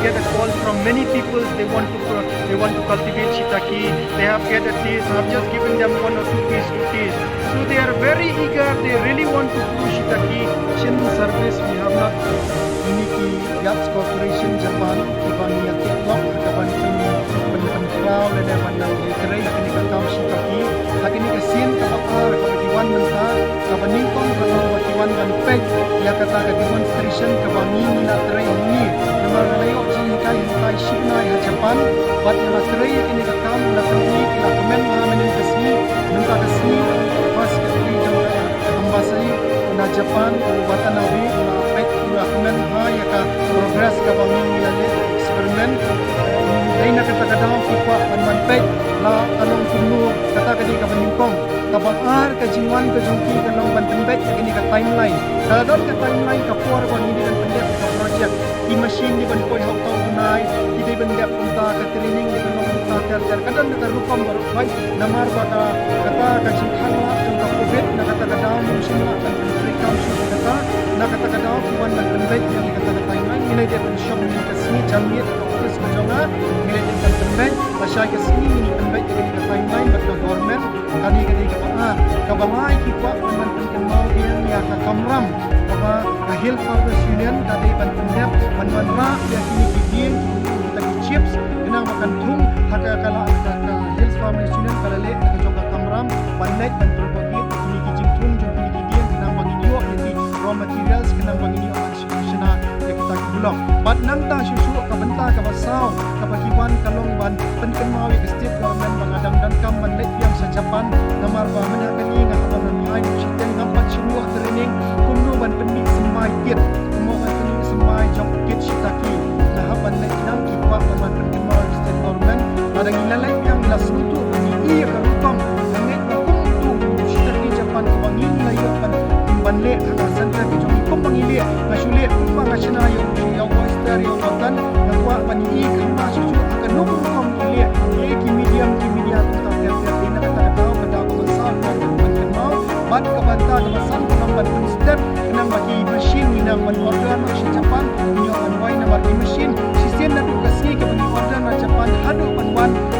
get a call from many people. They want to cultivate shiitake. They have get a taste. I've just given them 1 or 2 pieces to taste. So they are very eager. They really want to do shiitake. Shin service we have not. Ini ki Yachts Corporation Japan ibang niya TikTok kaban penfrau dan mandang gerai kini kakam shiitake. Lagi ni kesin kapakar kapatiwan menta kabaningkong kapatiwan banpek ya kata ke demonstration kabangi mina terai ini nomor layo singkai hintai shipnai ha Japan bat na terai kini kakam na terai kila komen mahamen kesni menta kesni pas kali jong ambasai na Japan watan nabi na pek na komen ha ya ka progress kabangi mina experiment dai na kata kadang pipa banpek la kalong kunu kata kadi kabaningkong kabangar kajiwan kajungki kalong banpek kini ka timeline kadon ka timeline ka puar kon ini dan pendek ka project di machine di ban koi hau tau tunai di ban dep unta ka training di ban unta ter kadon ka rupam baru bai namar baka kata ka jingkhang la jong ka covid na kata ka daw mungsin la kan precaution kata na kata ka daw kuan dan pendek yang kata ka timeline nilai dia pen shop ni ka sini jamit ka office ka jonga nilai dia pen pendek pasal ka sini ni pendek ka timeline bat ka government kani kadi ka kabangai ki kwa man pen mau dia ya ka kamram kaba ka hill farmers union kadi ban pendek man ra dia kini kidin kita chips kenang makan thung haka kala ka hill farmers union kala le ka joka kamram bannet ban propagate kini kijing thung jong kini kidin kenang bagi dio ni raw materials kenang bagi dio manusia ya kita bulong bat nang ta susu ka benta ka basau ka bagiwan kalong ban penken mau ya state government bangadang dan kam bannet yang sa Japan namar ba mana kani nga haban hai siten kampat semua training kumno ban penik semai tiet kumo ban penik semai jok kit shiitake nah haban le nang ki kwa ban penken mau state government ada ngilalai yang las itu ni ka rupam ngai kumtu shiitake Japan ko bangin layo ban le ka center ki jong ko bangili masule kumpa nga sinayo yo oyster yo totan nga kwa ban ni kama susu akan nung kom ile ki medium ta ter ina kata tau kada ko sa ban mau bat ka banta ka masan ko ban step kenang bagi machine minang ban order na si Japan inyo an wai na bagi machine sistem na du kasi ka bagi order na Japan hadu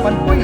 ban poi